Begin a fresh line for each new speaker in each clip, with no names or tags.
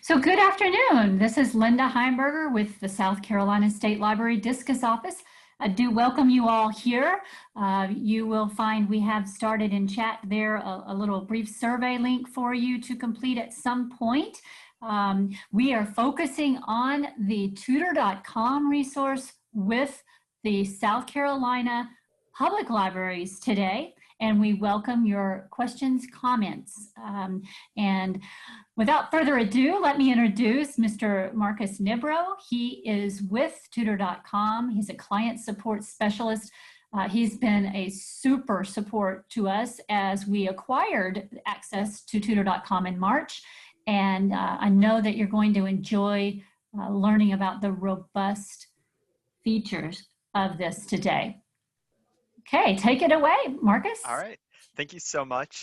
So good afternoon. This is Linda Heimberger with the South Carolina State Library Discus Office. I do welcome you all here. You will find we have started in chat there a little brief survey link for you to complete at some point. We are focusing on the tutor.com resource with the South Carolina Public Libraries today, and we welcome your questions, comments, and without further ado, let me introduce Mr. Marcus Nebro. He is with tutor.com. He's a client support specialist. He's been a super support to us as we acquired access to tutor.com in March. And I know that you're going to enjoy learning about the robust features of this today. Okay, take it away, Marcus.
All right. Thank you so much.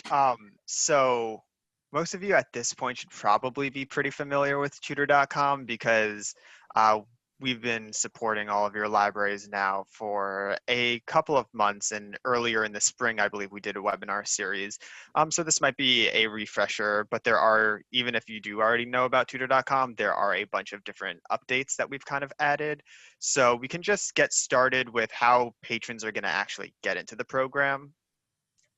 So most of you at this point should probably be pretty familiar with tutor.com because we've been supporting all of your libraries now for a couple of months, and earlier in the spring, I believe we did a webinar series. So this might be a refresher, but there are, even if you do already know about tutor.com, there are a bunch of different updates that we've kind of added. So we can just get started with how patrons are going to actually get into the program.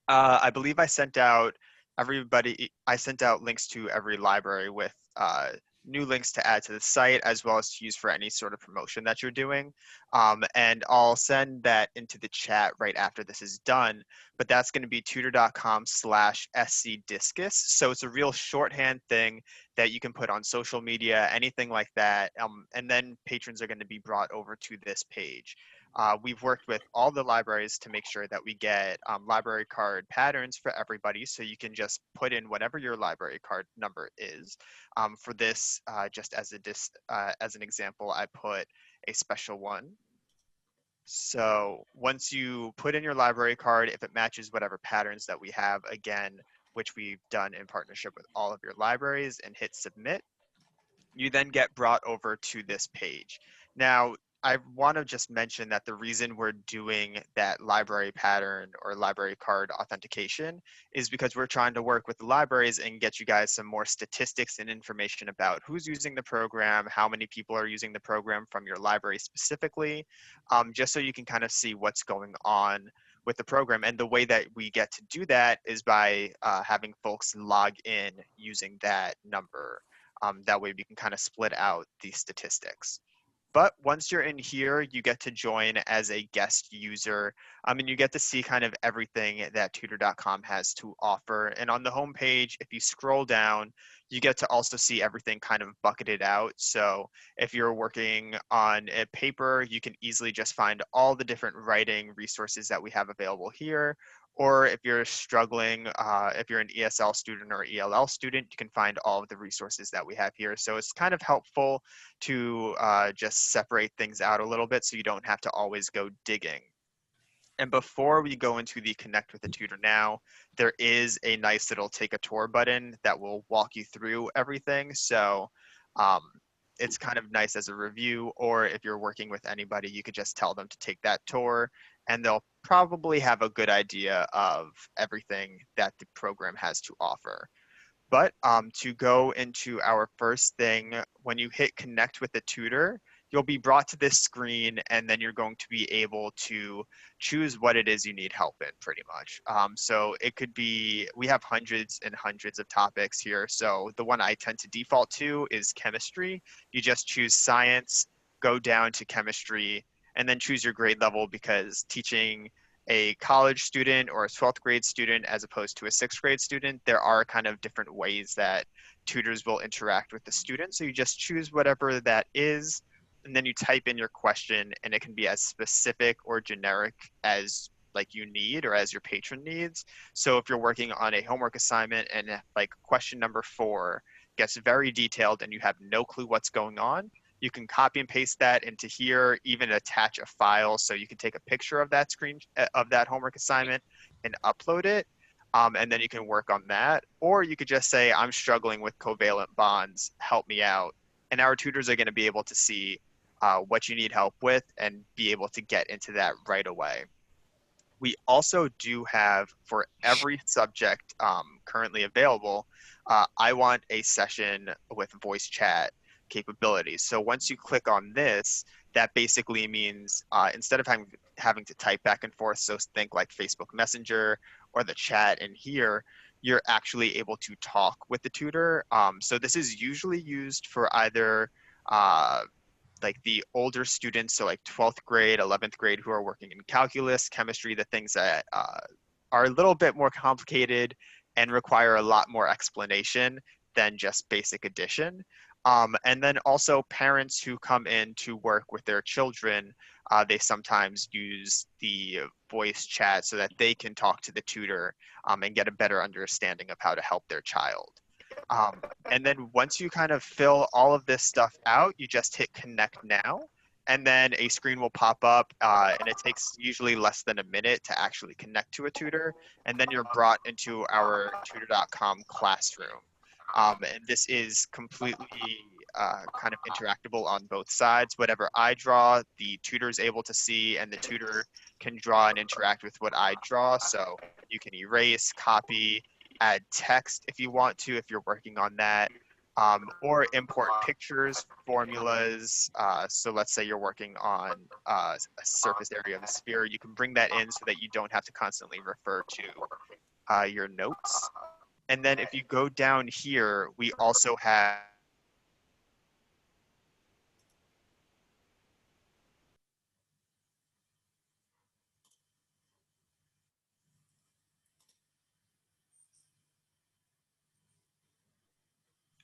I believe I sent out links to every library with new links to add to the site, as well as to use for any sort of promotion that you're doing. And I'll send that into the chat right after this is done, but that's going to be tutor.com/scdiscus. So it's a real shorthand thing that you can put on social media, anything like that. And then patrons are going to be brought over to this page. We've worked with all the libraries to make sure that we get library card patterns for everybody, so you can just put in whatever your library card number is. For this, just as an example, I put a special one. So once you put in your library card, if it matches whatever patterns that we have, again, which we've done in partnership with all of your libraries, and hit submit, you then get brought over to this page. Now, I want to just mention that the reason we're doing that library pattern or library card authentication is because we're trying to work with the libraries and get you guys some more statistics and information about who's using the program, how many people are using the program from your library specifically, just so you can kind of see what's going on with the program. And the way that we get to do that is by having folks log in using that number. That way we can kind of split out the statistics. But once you're in here, you get to join as a guest user, and you get to see kind of everything that tutor.com has to offer. And on the home page, if you scroll down, you get to also see everything kind of bucketed out. So if you're working on a paper, you can easily just find all the different writing resources that we have available here. Or if you're struggling, if you're an ESL student or ELL student, you can find all of the resources that we have here. So it's kind of helpful to just separate things out a little bit so you don't have to always go digging. And before we go into the Connect with a Tutor Now, there is a nice little Take a Tour button that will walk you through everything. So it's kind of nice as a review, or if you're working with anybody, you could just tell them to take that tour, and they'll probably have a good idea of everything that the program has to offer. But to go into our first thing, when you hit Connect with a Tutor, you'll be brought to this screen, and then you're going to be able to choose what it is you need help in, pretty much. So it could be, we have hundreds and hundreds of topics here. So the one I tend to default to is chemistry. You just choose science, go down to chemistry, and then choose your grade level, because teaching a college student or a 12th grade student as opposed to a 6th grade student, there are kind of different ways that tutors will interact with the student. So you just choose whatever that is, and then you type in your question, and it can be as specific or generic as like you need or as your patron needs. So if you're working on a homework assignment and like question number 4 gets very detailed and you have no clue what's going on, you can copy and paste that into here, even attach a file so you can take a picture of that screen of that homework assignment and upload it. And then you can work on that. Or you could just say, I'm struggling with covalent bonds, help me out. And our tutors are going to be able to see what you need help with and be able to get into that right away. We also do have, for every subject currently available, I want a session with voice chat capabilities. So once you click on this, that basically means instead of having to type back and forth, so think like Facebook Messenger or the chat in here, you're actually able to talk with the tutor. So this is usually used for either uh, like the older students, so like 12th grade, 11th grade, who are working in calculus, chemistry, the things that are a little bit more complicated and require a lot more explanation than just basic addition. And then also parents who come in to work with their children, they sometimes use the voice chat so that they can talk to the tutor and get a better understanding of how to help their child. Um, and then once you kind of fill all of this stuff out, you just hit connect now. And then a screen will pop up, and it takes usually less than a minute to actually connect to a tutor. And then you're brought into our tutor.com classroom. And this is completely kind of interactable on both sides. Whatever I draw, the tutor is able to see, and the tutor can draw and interact with what I draw. So you can erase, copy, add text if you want to, if you're working on that, or import pictures, formulas. So let's say you're working on a surface area of a sphere, you can bring that in so that you don't have to constantly refer to your notes. And then if you go down here, we also have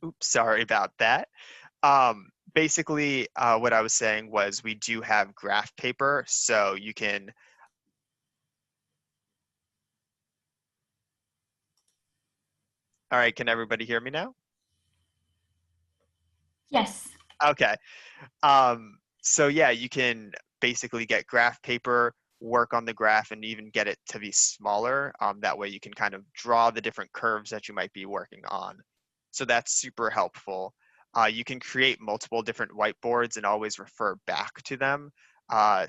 oops, sorry about that. Basically, what I was saying was we do have graph paper, so you can. All right, can everybody hear me now?
Yes.
Okay. So yeah, you can basically get graph paper, work on the graph, and even get it to be smaller. That way you can kind of draw the different curves that you might be working on. So that's super helpful. You can create multiple different whiteboards and always refer back to them.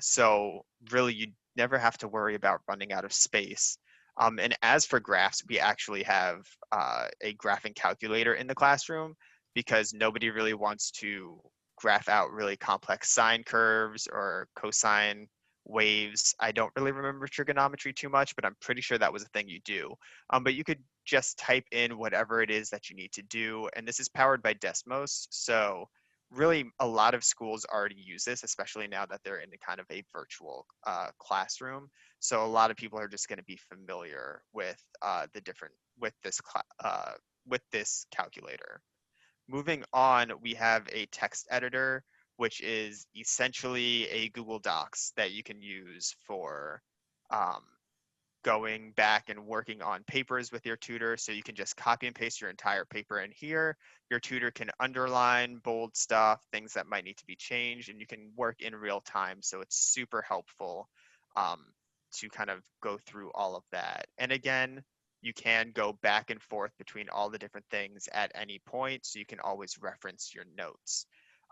So really, you never have to worry about running out of space. And as for graphs, we actually have a graphing calculator in the classroom because nobody really wants to graph out really complex sine curves or cosine waves. I don't really remember trigonometry too much, but I'm pretty sure that was a thing you do. But you could just type in whatever it is that you need to do. And this is powered by Desmos. So really a lot of schools already use this, especially now that they're in kind of a virtual classroom. So a lot of people are just going to be familiar with the different with this calculator. Moving on, we have a text editor, which is essentially a Google Docs that you can use for um, going back and working on papers with your tutor. So you can just copy and paste your entire paper in here. Your tutor can underline, bold stuff, things that might need to be changed, and you can work in real time. So it's super helpful um, to kind of go through all of that. And again, you can go back and forth between all the different things at any point, so you can always reference your notes.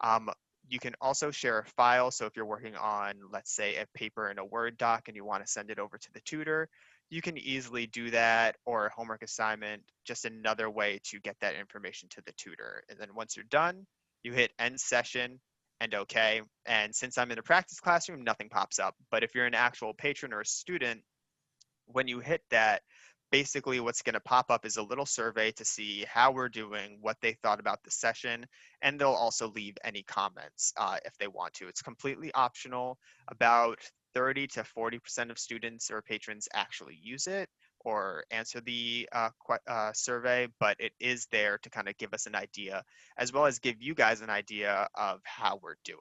Um, you can also share a file. So if you're working on, let's say, a paper in a Word doc and you want to send it over to the tutor, you can easily do that, or a homework assignment, just another way to get that information to the tutor. And then once you're done, you hit end session and okay. And since I'm in a practice classroom, nothing pops up. But if you're an actual patron or a student, when you hit that, basically what's going to pop up is a little survey to see how we're doing, what they thought about the session, and they'll also leave any comments if they want to. It's completely optional. About 30 to 40% of students or patrons actually use it or answer the survey, but it is there to kind of give us an idea, as well as give you guys an idea of how we're doing.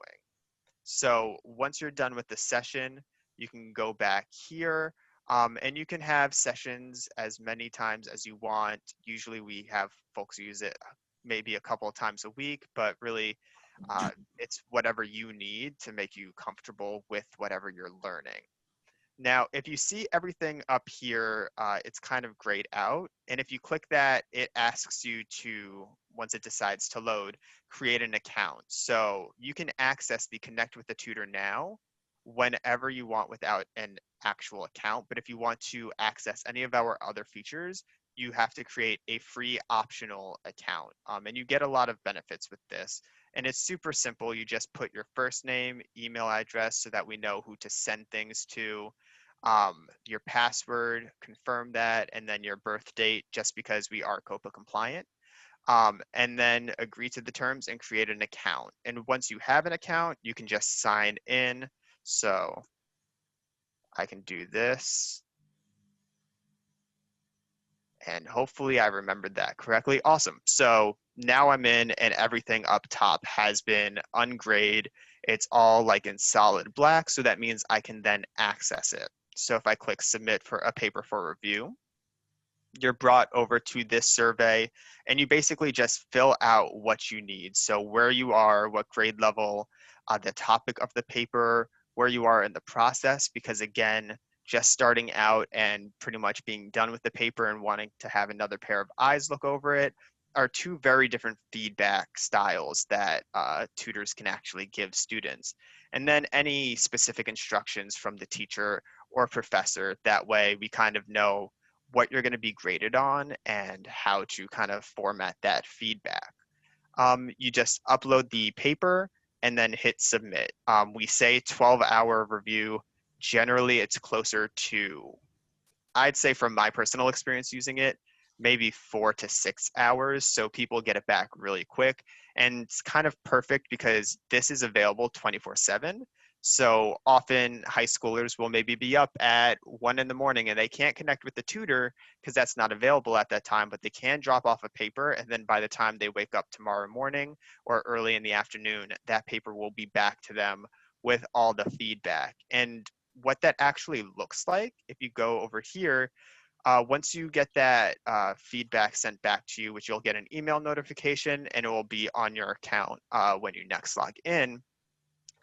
So once you're done with the session, you can go back here and you can have sessions as many times as you want. Usually we have folks use it maybe a couple of times a week, but really it's whatever you need to make you comfortable with whatever you're learning. Now, if you see everything up here, it's kind of grayed out. And if you click that, it asks you to, once it decides to load, create an account. So you can access the Connect with the Tutor now whenever you want without an actual account. But if you want to access any of our other features, you have to create a free optional account. And you get a lot of benefits with this. And it's super simple. You just put your first name, email address so that we know who to send things to, your password, confirm that, and then your birth date, just because we are COPA compliant. And then agree to the terms and create an account. And once you have an account, you can just sign in. So I can do this. And hopefully I remembered that correctly. Awesome. So now I'm in and everything up top has been ungraded. It's all like in solid black. So that means I can then access it. So if I click submit for a paper for review, you're brought over to this survey and you basically just fill out what you need. So where you are, what grade level, the topic of the paper, where you are in the process, because again, just starting out and pretty much being done with the paper and wanting to have another pair of eyes look over it are two very different feedback styles that tutors can actually give students. And then any specific instructions from the teacher or professor, that way we kind of know what you're going to be graded on and how to kind of format that feedback. You just upload the paper and then hit submit. We say 12-hour review. Generally, it's closer to, I'd say from my personal experience using it, maybe 4 to 6 hours. So people get it back really quick. And it's kind of perfect because this is available 24/7. So often high schoolers will maybe be up at 1 in the morning and they can't connect with the tutor because that's not available at that time, but they can drop off a paper. And then by the time they wake up tomorrow morning or early in the afternoon, that paper will be back to them with all the feedback. And what that actually looks like, if you go over here, once you get that feedback sent back to you, which you'll get an email notification and it will be on your account when you next log in,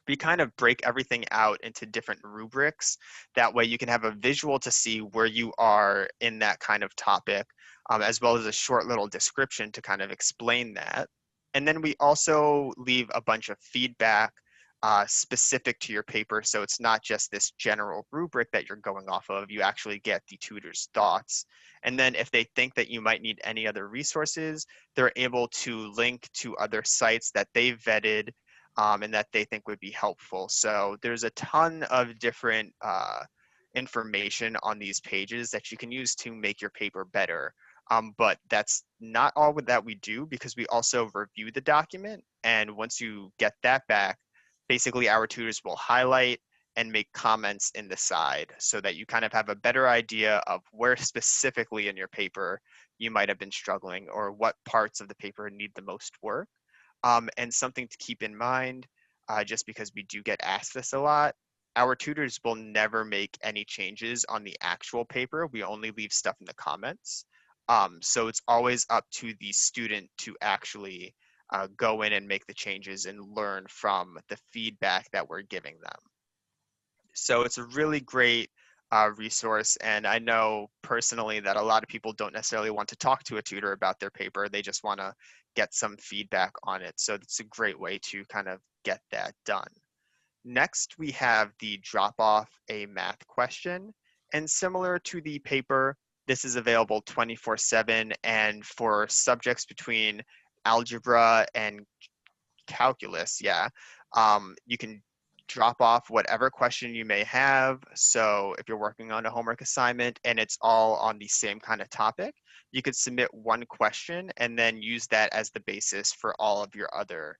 we kind of break everything out into different rubrics. That way you can have a visual to see where you are in that kind of topic, as well as a short little description to kind of explain that. And then we also leave a bunch of feedback specific to your paper. So it's not just this general rubric that you're going off of, you actually get the tutor's thoughts. And then if they think that you might need any other resources, they're able to link to other sites that they've vetted and that they think would be helpful. So there's a ton of different information on these pages that you can use to make your paper better. But that's not all that we do, because we also review the document. And once you get that back, basically our tutors will highlight and make comments in the side so that you kind of have a better idea of where specifically in your paper you might have been struggling or what parts of the paper need the most work. And something to keep in mind, just because we do get asked this a lot, our tutors will never make any changes on the actual paper. We only leave stuff in the comments. So it's always up to the student to actually go in and make the changes and learn from the feedback that we're giving them. So it's a really great resource. And I know personally that a lot of people don't necessarily want to talk to a tutor about their paper. They just want to get some feedback on it. So it's a great way to kind of get that done. Next, we have the drop off a math question. And similar to the paper, this is available 24/7. And for subjects between algebra and calculus, yeah, you can drop off whatever question you may have. So if you're working on a homework assignment and it's all on the same kind of topic, you could submit one question and then use that as the basis for all of your other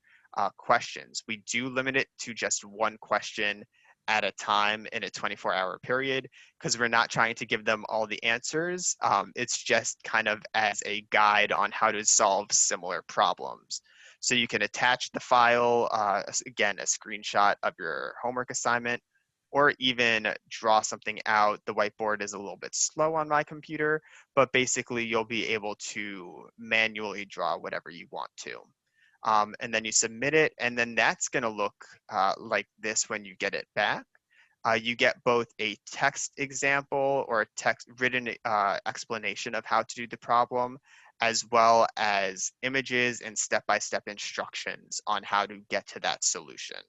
questions. We do limit it to just one question at a time in a 24-hour period, because we're not trying to give them all the answers. It's just kind of as a guide on how to solve similar problems. So you can attach the file, again, a screenshot of your homework assignment, or even draw something out. The whiteboard is a little bit slow on my computer, but basically you'll be able to manually draw whatever you want to. And then you submit it, and then that's gonna look like this when you get it back. You get both a text example or a text written explanation of how to do the problem, as well as images and step-by-step instructions on how to get to that solution.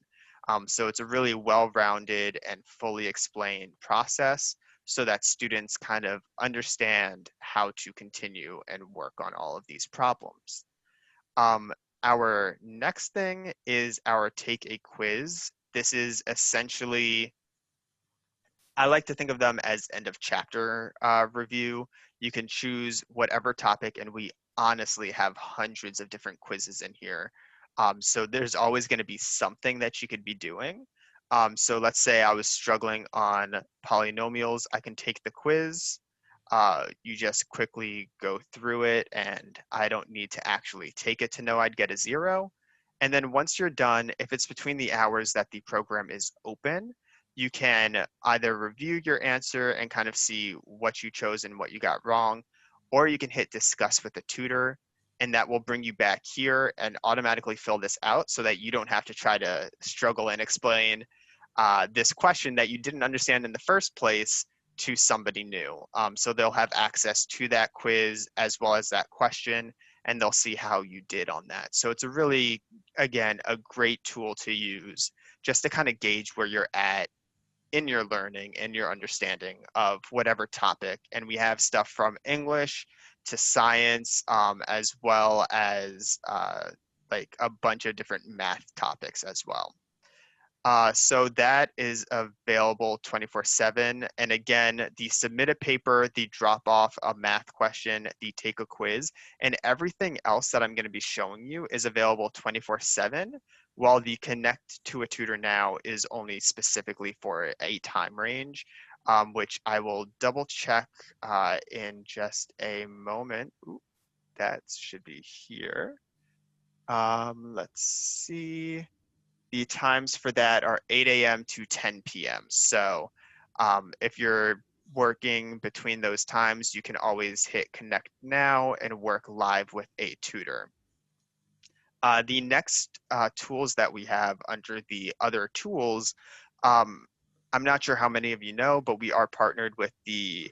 So it's a really well-rounded and fully explained process so that students kind of understand how to continue and work on all of these problems. Um, our next thing is our take a quiz. This is essentially, I like to think of them as end of chapter review. You can choose whatever topic, and we honestly have hundreds of different quizzes in here. So there's always going to be something that you could be doing. So let's say I was struggling on polynomials, I can take the quiz. You just quickly go through it, and I don't need to actually take it to know I'd get a 0. And then once you're done, if it's between the hours that the program is open, you can either review your answer and kind of see what you chose and what you got wrong, or you can hit discuss with the tutor, and that will bring you back here and automatically fill this out so that you don't have to try to struggle and explain this question that you didn't understand in the first place to somebody new. So they'll have access to that quiz as well as that question, and they'll see how you did on that. So it's a really, again, a great tool to use just to kind of gauge where you're at in your learning and your understanding of whatever topic. And we have stuff from English to science, as well as like a bunch of different math topics as well. So that is available 24/7. And again, the submit a paper, the drop off a math question, the take a quiz, and everything else that I'm going to be showing you is available 24/7, while the connect to a tutor now is only specifically for a time range, which I will double check in just a moment. Ooh, that should be here. Let's see. The times for that are 8 a.m. to 10 p.m. So if you're working between those times, you can always hit connect now and work live with a tutor. The next tools that we have under the other tools, um, I'm not sure how many of you know, but we are partnered with the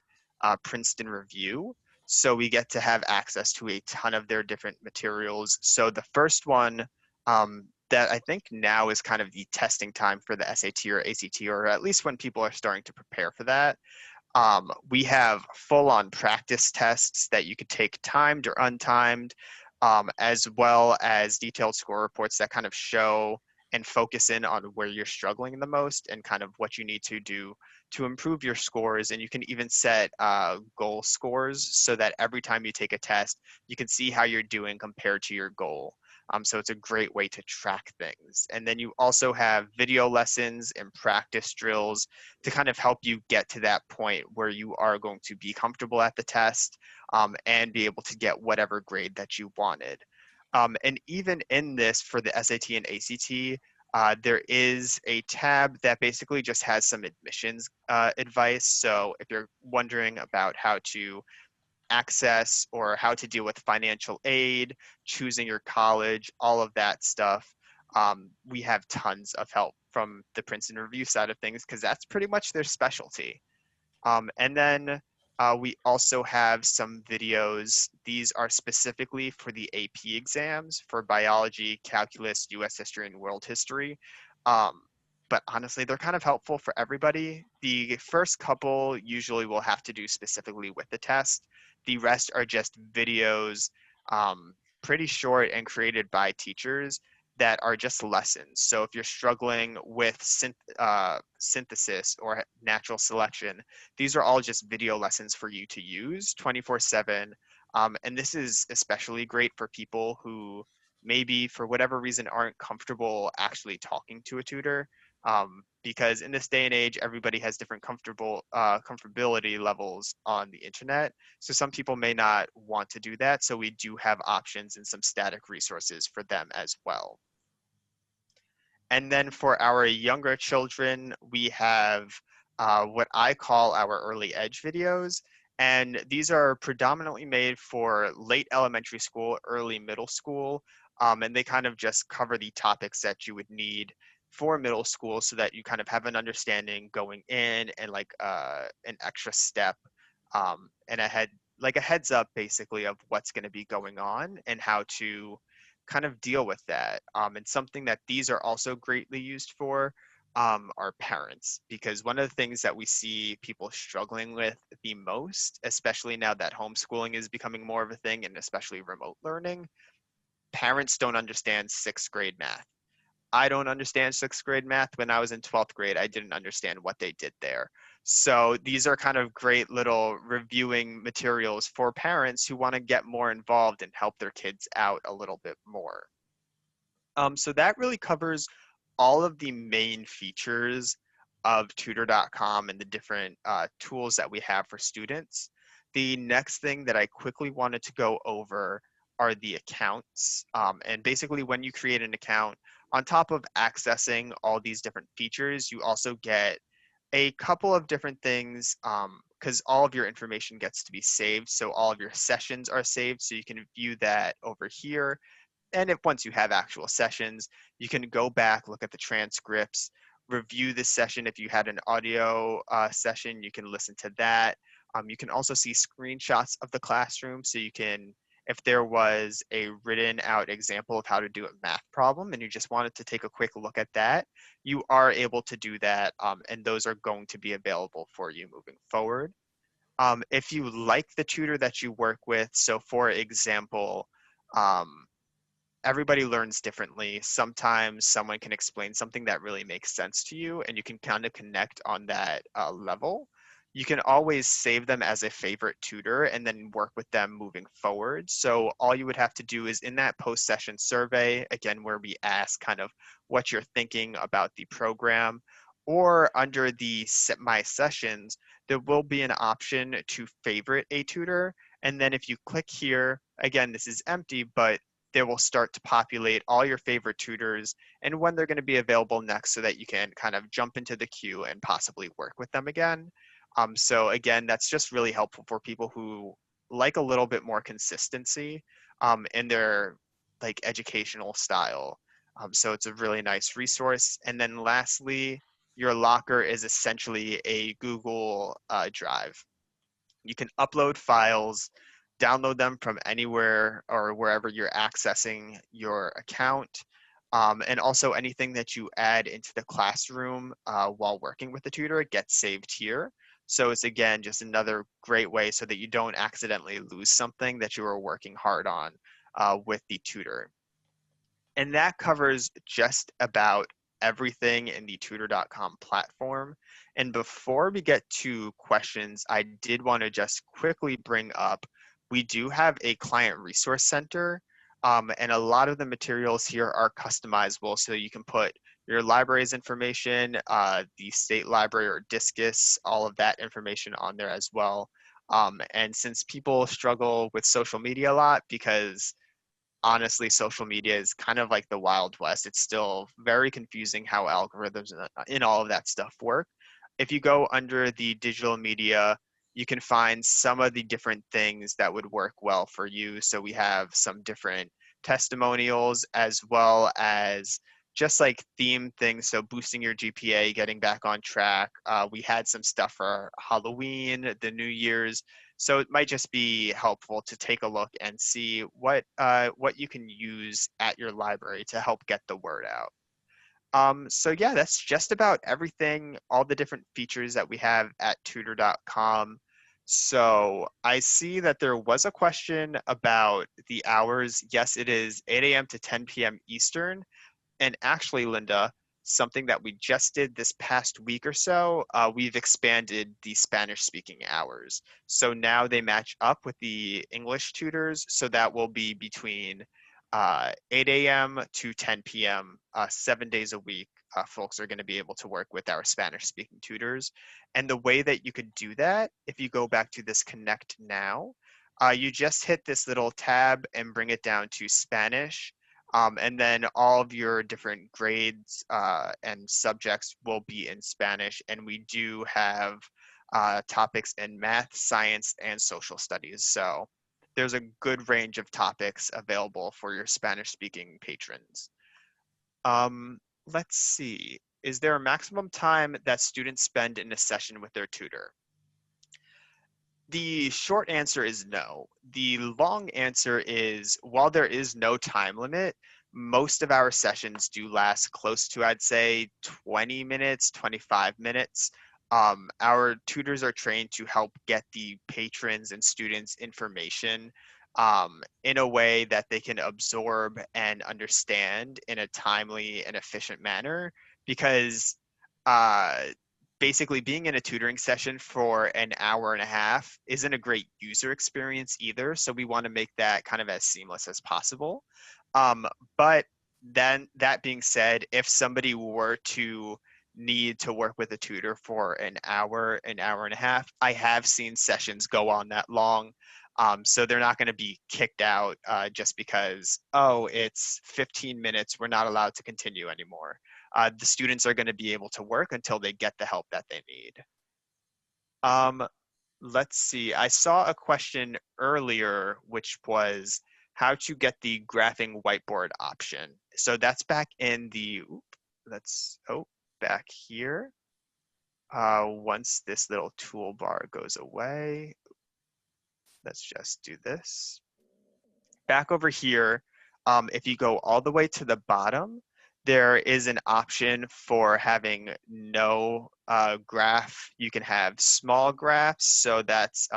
Princeton Review. So we get to have access to a ton of their different materials. So the first one that I think now is kind of the testing time for the SAT or ACT, or at least when people are starting to prepare for that. We have full-on practice tests that you could take timed or untimed, as well as detailed score reports that kind of show and focus in on where you're struggling the most and kind of what you need to do to improve your scores. And you can even set goal scores so that every time you take a test, you can see how you're doing compared to your goal. So it's a great way to track things. And then you also have video lessons and practice drills to kind of help you get to that point where you are going to be comfortable at the test and be able to get whatever grade that you wanted. And even in this, for the SAT and ACT, there is a tab that basically just has some admissions advice. So if you're wondering about how to access or how to deal with financial aid, choosing your college, all of that stuff. We have tons of help from the Princeton Review side of things because that's pretty much their specialty. And then we also have some videos. These are specifically for the AP exams for biology, calculus, US history, and world history. Um, but honestly, they're kind of helpful for everybody. The first couple usually will have to do specifically with the test. The rest are just videos, pretty short and created by teachers that are just lessons. So if you're struggling with synthesis or natural selection, these are all just video lessons for you to use 24/7. And this is especially great for people who maybe for whatever reason aren't comfortable actually talking to a tutor. Because in this day and age, everybody has different comfortability levels on the internet. So some people may not want to do that. So we do have options and some static resources for them as well. And then for our younger children, we have what I call our early edge videos. And these are predominantly made for late elementary school, early middle school. And they kind of just cover the topics that you would need for middle school so that you kind of have an understanding going in and like an extra step and like a heads up basically of what's going to be going on and how to kind of deal with that. And something that these are also greatly used for are parents, because one of the things that we see people struggling with the most, especially now that homeschooling is becoming more of a thing and especially remote learning, parents don't understand sixth grade math. I don't understand sixth grade math. When I was in 12th grade, I didn't understand what they did there. So these are kind of great little reviewing materials for parents who want to get more involved and help their kids out a little bit more. So that really covers all of the main features of tutor.com and the different tools that we have for students. The next thing that I quickly wanted to go over are the accounts. And basically, when you create an account, on top of accessing all these different features, you also get a couple of different things, because all of your information gets to be saved. So all of your sessions are saved. So you can view that over here. And if once you have actual sessions, you can go back, look at the transcripts, review the session. If you had an audio session, you can listen to that. You can also see screenshots of the classroom. So you can, if there was a written out example of how to do a math problem and you just wanted to take a quick look at that, you are able to do that. And those are going to be available for you moving forward. If you like the tutor that you work with, so for example, um, everybody learns differently. Sometimes someone can explain something that really makes sense to you and you can kind of connect on that level. You can always save them as a favorite tutor and then work with them moving forward. So all you would have to do is in that post-session survey, again, where we ask kind of what you're thinking about the program, or under the set my sessions, there will be an option to favorite a tutor. And then if you click here, again, this is empty, but they will start to populate all your favorite tutors and when they're going to be available next so that you can kind of jump into the queue and possibly work with them again. So again, that's just really helpful for people who like a little bit more consistency in their like educational style. So it's a really nice resource. And then lastly, your locker is essentially a Google Drive. You can upload files, download them from anywhere or wherever you're accessing your account. And also anything that you add into the classroom while working with the tutor gets saved here. So it's again, just another great way so that you don't accidentally lose something that you were working hard on with the tutor. And that covers just about everything in the tutor.com platform. And before we get to questions, I did want to just quickly bring up, we do have a client resource center. And a lot of the materials here are customizable. So you can put your library's information, the state library or Discus, all of that information on there as well. And since people struggle with social media a lot because honestly, social media is kind of like the Wild West. It's still very confusing how algorithms and all of that stuff work. If you go under the digital media, you can find some of the different things that would work well for you. So we have some different testimonials as well as just like theme things. So boosting your GPA, getting back on track. We had some stuff for Halloween, the New Year's. So it might just be helpful to take a look and see what you can use at your library to help get the word out. So yeah, that's just about everything, all the different features that we have at tutor.com. So I see that there was a question about the hours. Yes, it is 8 a.m. to 10 p.m. Eastern. And actually, Linda, something that we just did this past week or so, we've expanded the Spanish speaking hours. So now they match up with the English tutors. So that will be between 8 a.m. to 10 p.m., 7 days a week. Folks are going to be able to work with our Spanish speaking tutors. And the way that you could do that, if you go back to this Connect Now, you just hit this little tab and bring it down to Spanish. And then all of your different grades and subjects will be in Spanish. And we do have topics in math, science, and social studies. So there's a good range of topics available for your Spanish-speaking patrons. Let's see. Is there a maximum time that students spend in a session with their tutor? The short answer is no. The long answer is, while there is no time limit, most of our sessions do last close to, I'd say, 20 minutes, 25 minutes. Our tutors are trained to help get the patrons and students information in a way that they can absorb and understand in a timely and efficient manner, because uh, basically being in a tutoring session for an hour and a half isn't a great user experience either. So we want to make that kind of as seamless as possible. Um, but then that being said, if somebody were to need to work with a tutor for an hour and a half, I have seen sessions go on that long. So they're not going to be kicked out just because, oh, it's 15 minutes, we're not allowed to continue anymore. The students are going to be able to work until they get the help that they need. Let's see, I saw a question earlier, which was how to get the graphing whiteboard option. So that's back in the, back here. Once this little toolbar goes away, let's just do this. Back over here, if you go all the way to the bottom, there is an option for having no graph. You can have small graphs. So that's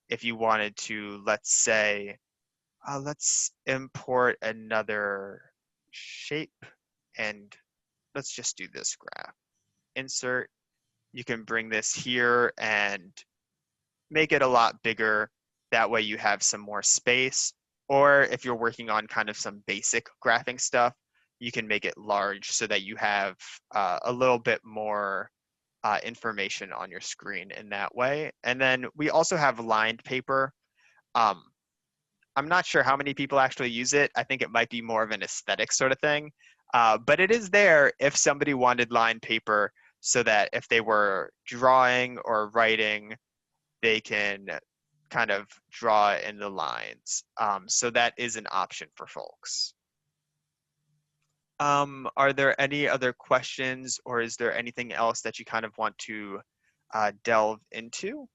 if you wanted to, let's say, let's import another shape, and let's just do this graph. Insert. You can bring this here and make it a lot bigger. That way you have some more space. Or if you're working on kind of some basic graphing stuff, you can make it large so that you have a little bit more information on your screen in that way. And then we also have lined paper. I'm not sure how many people actually use it. I think it might be more of an aesthetic sort of thing. But it is there if somebody wanted lined paper so that if they were drawing or writing, they can kind of draw in the lines. So that is an option for folks. Are there any other questions, or is there anything else that you kind of want to delve into?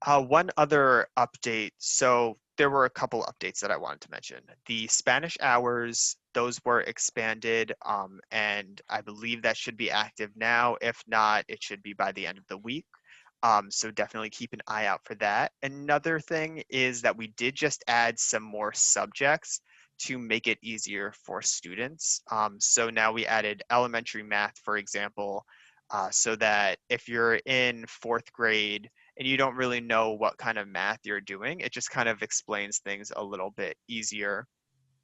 One other update. So there were a couple updates that I wanted to mention. The Spanish hours, those were expanded, and I believe that should be active now. If not, it should be by the end of the week. So definitely keep an eye out for that. Another thing is that we did just add some more subjects to make it easier for students. So now we added elementary math, for example, so that if you're in 4th grade and you don't really know what kind of math you're doing, it just kind of explains things a little bit easier.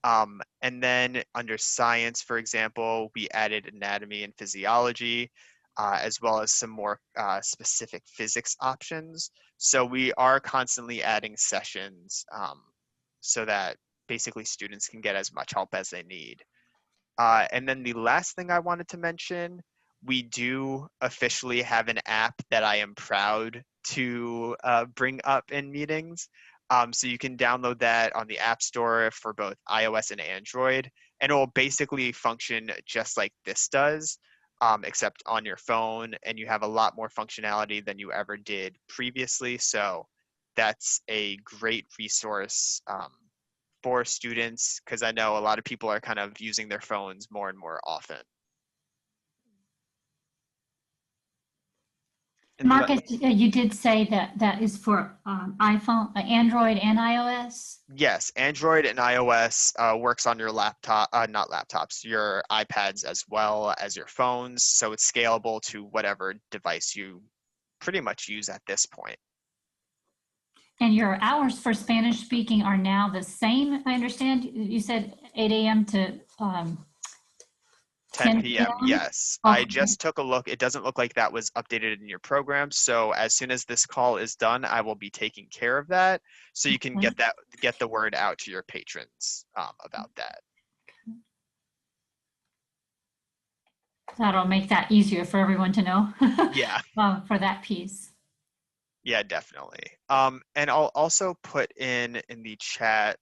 And then under science, for example, we added anatomy and physiology, as well as some more specific physics options. So we are constantly adding sessions so that basically students can get as much help as they need. And then the last thing I wanted to mention, we do officially have an app that I am proud to bring up in meetings. So you can download that on the App Store for both iOS and Android, and it will basically function just like this does, except on your phone, and you have a lot more functionality than you ever did previously. So that's a great resource for students, because I know a lot of people are kind of using their phones more and more often. And
Marcus, you did say that that is for iPhone, Android and iOS?
yes, Android and iOS works on your laptop, not laptops, your iPads as well as your phones. So it's scalable to whatever device you pretty much use at this point.
And your hours for Spanish speaking are now the same, I understand? You said 8 a.m. to
10
10
p.m.
p.m.?
Yes,
Okay.
I just took a look. It doesn't look like that was updated in your program. So as soon as this call is done, I will be taking care of that, so you can get the word out to your patrons about that.
That'll make that easier for everyone to know.
Yeah.
For that piece.
Yeah, definitely. And I'll also put in the chat.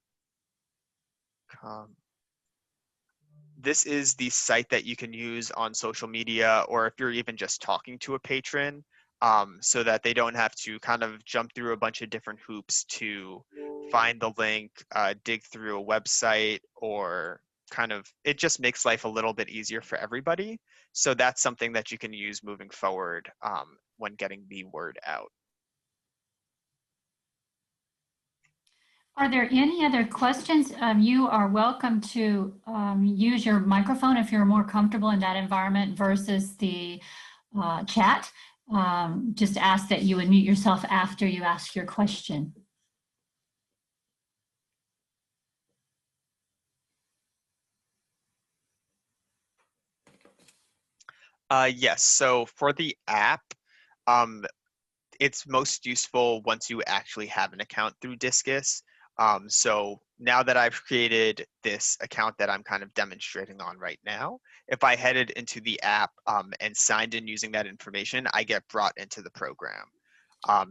This is the site that you can use on social media, or if you're even just talking to a patron, so that they don't have to kind of jump through a bunch of different hoops to find the link, dig through a website, or kind of, it just makes life a little bit easier for everybody. So that's something that you can use moving forward when getting the word out.
Are there any other questions? You are welcome to use your microphone if you're more comfortable in that environment versus the chat. Just ask that you would mute yourself after you ask your question.
Yes, so for the app, it's most useful once you actually have an account through Discus. So now that I've created this account that I'm kind of demonstrating on right now, if I headed into the app and signed in using that information, I get brought into the program.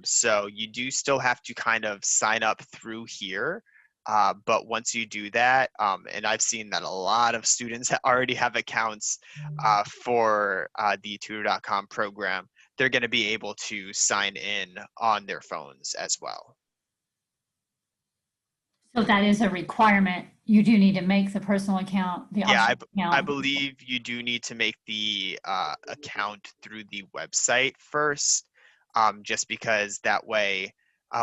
So you do still have to kind of sign up through here. But once you do that, and I've seen that a lot of students already have accounts for the tutor.com program, they're going to be able to sign in on their phones as well.
So that is a requirement. You do need to make the personal account, the
Yeah,
optional
I
account.
believe you do need to make the account through the website first, just because that way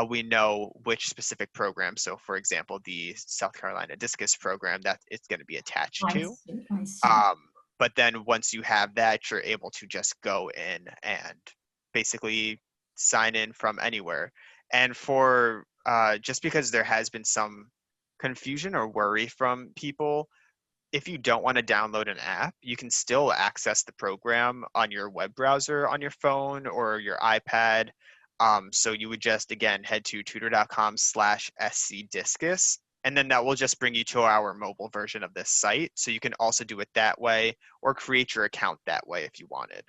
we know which specific program. So, for example, the South Carolina Discus program that it's going to be attached
I
to.
see, I see.
But then once you have that, you're able to just go in and basically sign in from anywhere. And for just because there has been some confusion or worry from people, if you don't want to download an app, you can still access the program on your web browser on your phone or your iPad. So you would just, again, head to tutor.com/scdiscus, and then that will just bring you to our mobile version of this site. So you can also do it that way or create your account that way if you wanted.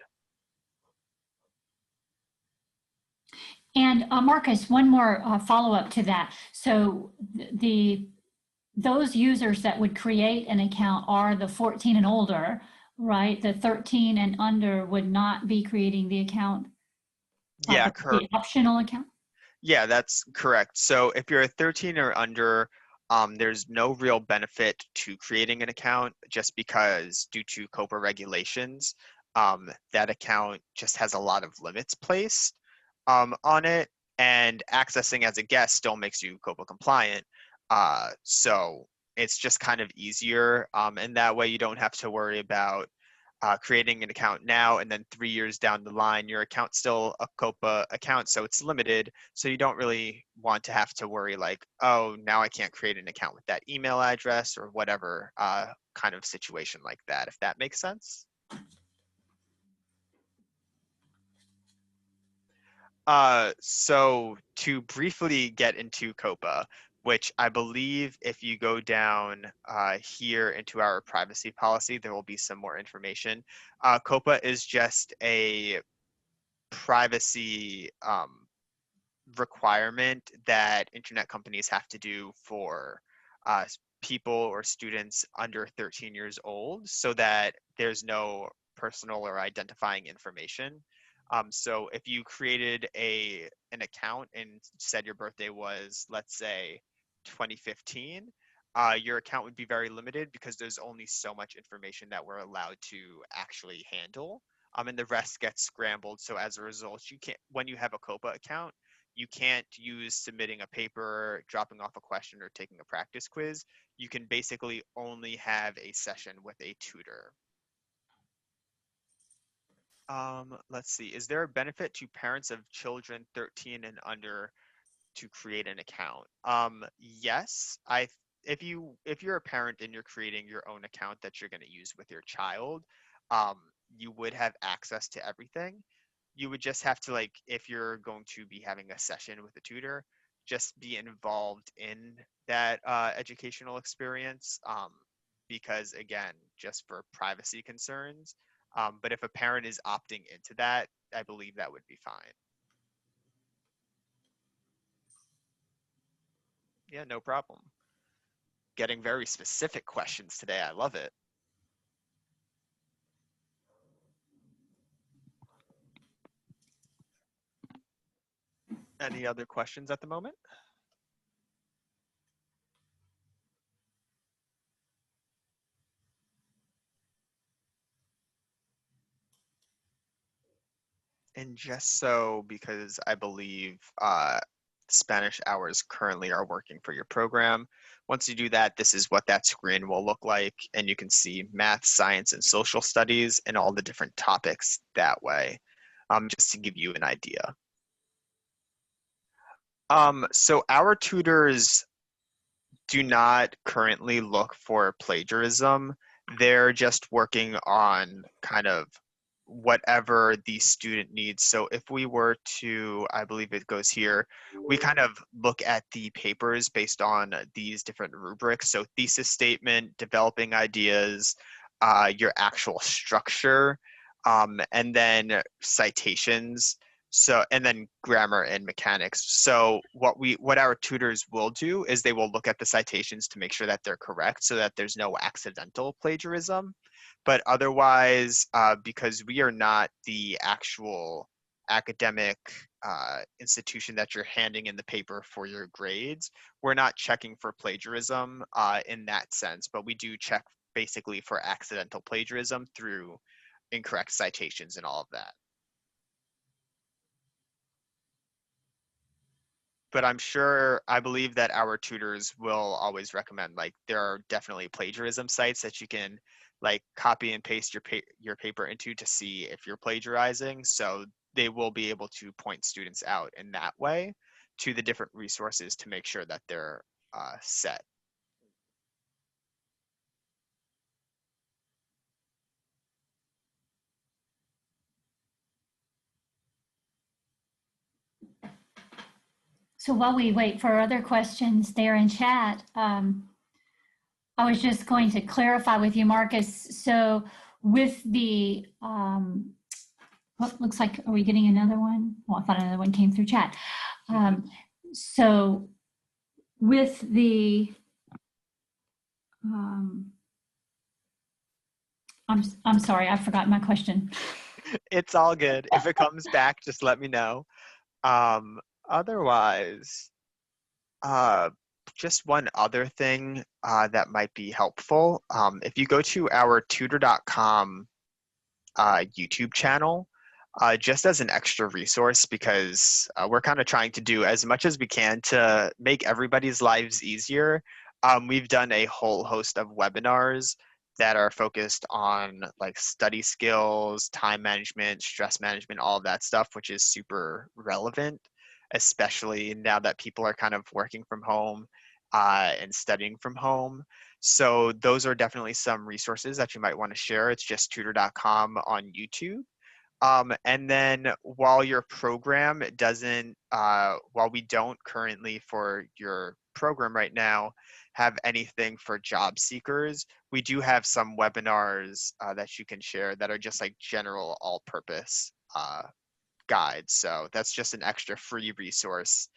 And Marcus, one more follow-up to that. So those users that would create an account are the 14 and older, right? The 13 and under would not be creating the account,
Yeah,
the optional account?
Yeah, that's correct. So if you're a 13 or under, there's no real benefit to creating an account just because due to COPA regulations, that account just has a lot of limits placed on it, and accessing as a guest still makes you COPA compliant. So it's just kind of easier, and that way you don't have to worry about creating an account now, and then 3 years down the line, your account's still a COPA account, so it's limited. So you don't really want to have to worry like, oh, now I can't create an account with that email address or whatever kind of situation like that, if that makes sense. So to briefly get into COPA, which I believe if you go down here into our privacy policy, there will be some more information. COPA is just a privacy requirement that internet companies have to do for uh, people or students under 13 years old so that there's no personal or identifying information. So if you created an account and said your birthday was, let's say, 2015, your account would be very limited because there's only so much information that we're allowed to actually handle. And the rest gets scrambled. So as a result, you can't, when you have a COPA account, you can't use submitting a paper, dropping off a question, or taking a practice quiz. You can basically only have a session with a tutor. Let's see. Is there a benefit to parents of children 13 and under to create an account? Yes. If you're a parent and you're creating your own account that you're going to use with your child, um, you would have access to everything. You would just have to, like, if you're going to be having a session with a tutor, just be involved in that educational experience, because again, just for privacy concerns. But if a parent is opting into that, I believe that would be fine. Yeah, no problem. Getting very specific questions today. I love it. Any other questions at the moment? And just so, because I believe Spanish hours currently are working for your program, once you do that, this is what that screen will look like. And you can see math, science, and social studies and all the different topics that way, just to give you an idea. So our tutors do not currently look for plagiarism. They're just working on kind of whatever the student needs. So if we were to, I believe it goes here, we kind of look at the papers based on these different rubrics. So thesis statement, developing ideas, your actual structure, and then citations. So, and then grammar and mechanics. So what our tutors will do is they will look at the citations to make sure that they're correct so that there's no accidental plagiarism. But otherwise, because we are not the actual academic institution that you're handing in the paper for your grades, we're not checking for plagiarism in that sense, but we do check basically for accidental plagiarism through incorrect citations and all of that. But I believe that our tutors will always recommend, like, there are definitely plagiarism sites that you can like copy and paste your paper into to see if you're plagiarizing. So they will be able to point students out in that way to the different resources to make sure that they're set.
So while we wait for other questions there in chat, I was just going to clarify with you, Marcus. So with the, what looks like, are we getting another one? Well, I thought another one came through chat. So with the, I'm sorry, I forgot my question.
It's all good. If it comes back, just let me know. Otherwise, uh, just one other thing that might be helpful. If you go to our tutor.com YouTube channel, just as an extra resource, because we're kind of trying to do as much as we can to make everybody's lives easier. We've done a whole host of webinars that are focused on like study skills, time management, stress management, all of that stuff, which is super relevant, especially now that people are kind of working from home and studying from home. So those are definitely some resources that you might want to share. It's just tutor.com on YouTube. And then while your program doesn't, while we don't currently for your program right now have anything for job seekers, we do have some webinars that you can share that are just like general all-purpose guides. So that's just an extra free resource.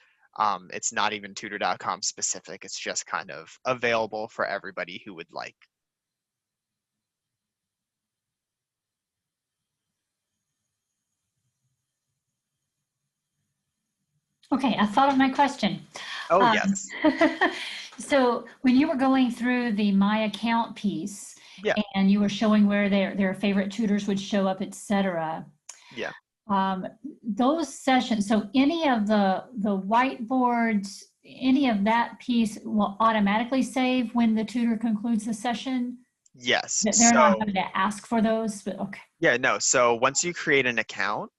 It's not even tutor.com specific. It's just kind of available for everybody who would like.
Okay, I thought of my question.
Oh, yes.
So when you were going through the My Account piece
Yeah.
and you were showing where their favorite tutors would show up, etc.
Yeah.
Those sessions, so any of the whiteboards, any of that piece will automatically save when the tutor concludes the session?
Yes.
They're not
So,
having to ask for those, but okay.
yeah, no. So once you create an account,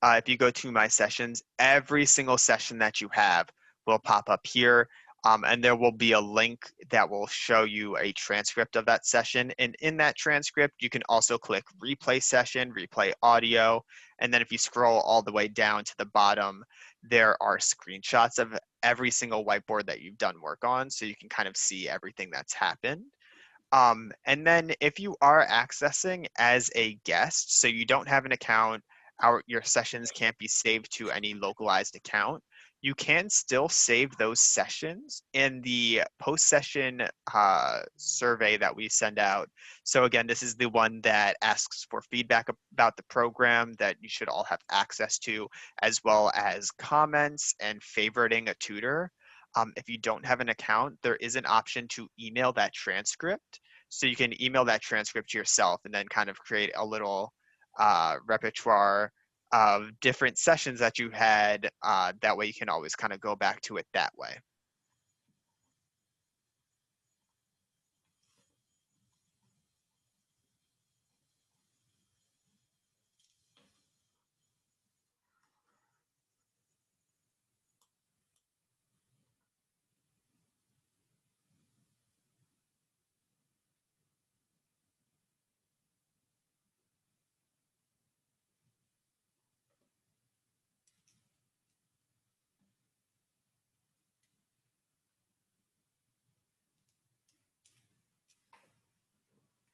if you go to my sessions, every single session that you have will pop up here. And there will be a link that will show you a transcript of that session. And in that transcript, you can also click replay session, replay audio. And then if you scroll all the way down to the bottom, there are screenshots of every single whiteboard that you've done work on. So you can kind of see everything that's happened. And then if you are accessing as a guest, so you don't have an account, your sessions can't be saved to any localized account, you can still save those sessions in the post-session survey that we send out. So again, this is the one that asks for feedback about the program that you should all have access to, as well as comments and favoriting a tutor. If you don't have an account, there is an option to email that transcript. So you can email that transcript to yourself and then kind of create a little repertoire of different sessions that you had. That way you can always kind of go back to it that way.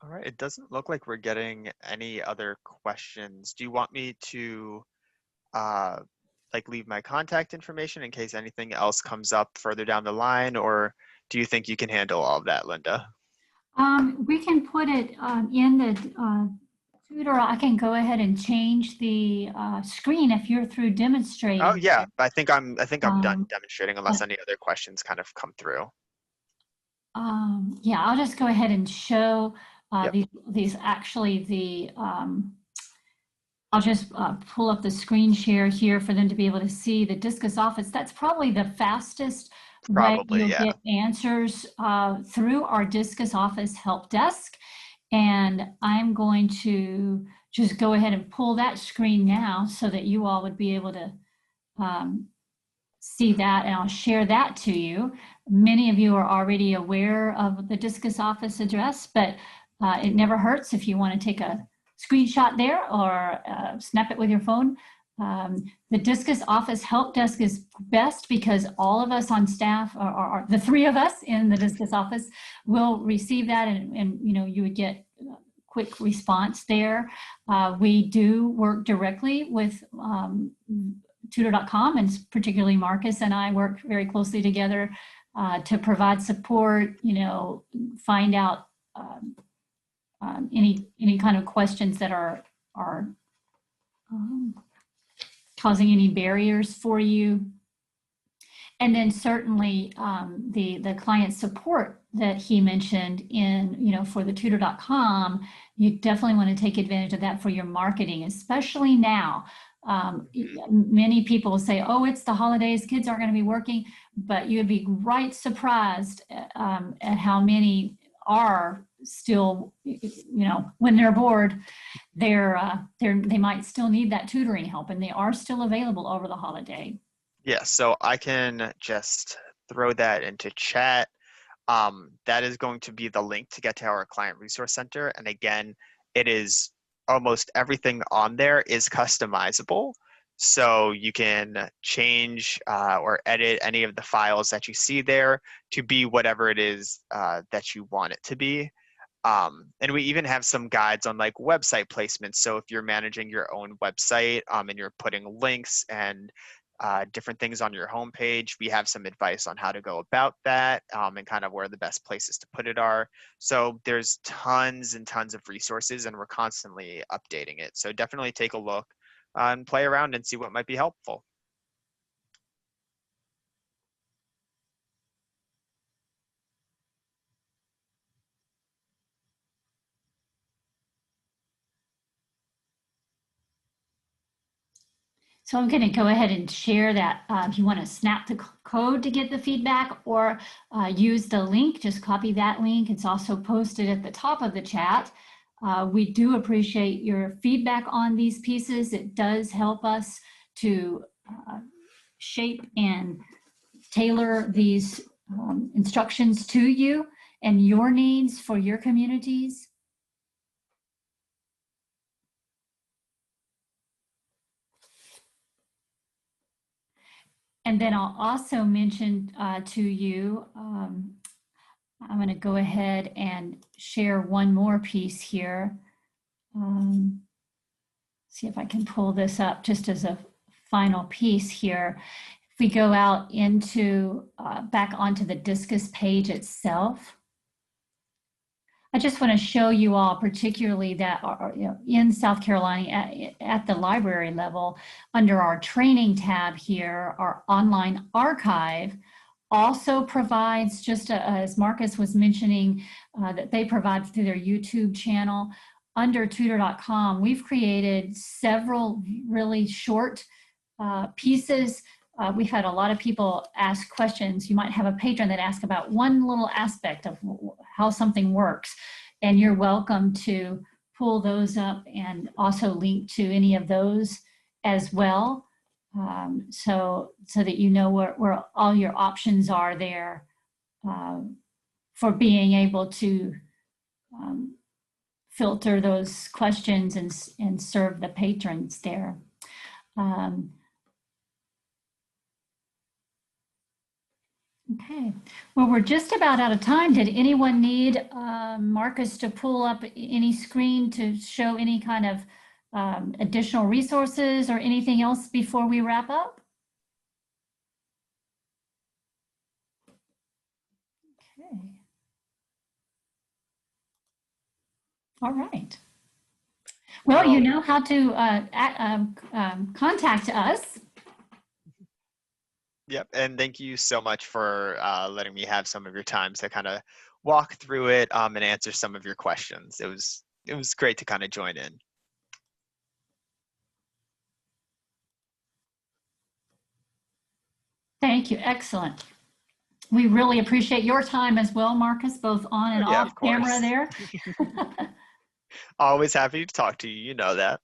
All right, it doesn't look like we're getting any other questions. Do you want me to uh, like leave my contact information in case anything else comes up further down the line, or do you think you can handle all of that, Linda?
We can put it in the tutor. I can go ahead and change the screen if you're through
Oh
demonstrating.
yeah, I think I'm done
Um,
demonstrating unless
but,
any other questions kind of come through.
yeah, I'll just go ahead and show
Yep,
these actually I'll just pull up the screen share here for them to be able to see the Discus Office. That's probably the fastest way
probably,
you'll
yeah.
get answers through our Discus Office help desk. And I'm going to just go ahead and pull that screen now so that you all would be able to um, see that, and I'll share that to you. Many of you are already aware of the Discus Office address, but it never hurts if you want to take a screenshot there or snap it with your phone. The Discus Office help desk is best because all of us on staff, or the three of us in the Discus Office, will receive that, and you know, you would get quick response there. We do work directly with tutor.com, and particularly Marcus and I work very closely together to provide support, you know, find out any kind of questions that are um, causing any barriers for you. And then certainly the client support that he mentioned in, you know, for the tutor.com, you definitely want to take advantage of that for your marketing, especially now. Many people say, oh, it's the holidays, kids aren't going to be working, but you'd be right surprised at how many are still, you know, when they're bored, they might still need that tutoring help, and they are still available over the holiday.
Yeah, so I can just throw that into chat. That is going to be the link to get to our client resource center. And again, it is almost everything on there is customizable. So you can change or edit any of the files that you see there to be whatever it is that you want it to be. And we even have some guides on like website placements. So if you're managing your own website and you're putting links and different things on your homepage, we have some advice on how to go about that and kind of where the best places to put it are. So there's tons and tons of resources, and we're constantly updating it. So definitely take a look and play around and see what might be helpful.
So I'm going to go ahead and share that. If you want to snap the code to get the feedback, or use the link, just copy that link. It's also posted at the top of the chat. We do appreciate your feedback on these pieces. It does help us to shape and tailor these instructions to you and your needs for your communities. And then I'll also mention to you, I'm going to go ahead and share one more piece here. See if I can pull this up just as a final piece here. If we go out into back onto the Discus page itself, I just want to show you all, particularly that are, you know, in South Carolina at the library level, under our training tab here, our online archive also provides, just as Marcus was mentioning, that they provide through their YouTube channel, under tutor.com, we've created several really short pieces. We've had a lot of people ask questions. You might have a patron that asks about one little aspect of how something works, and you're welcome to pull those up and also link to any of those as well, so that you know where all your options are there for being able to filter those questions and serve the patrons there. Okay, well, we're just about out of time. Did anyone need Marcus to pull up any screen to show any kind of additional resources or anything else before we wrap up? Okay. All right. Well, you know how to contact us.
Yep, and thank you so much for letting me have some of your time to kind of walk through it and answer some of your questions. It was great to kind of join in.
Thank you. Excellent. We really appreciate your time as well, Marcus, both on and off camera there.
Always happy to talk to you. You know that.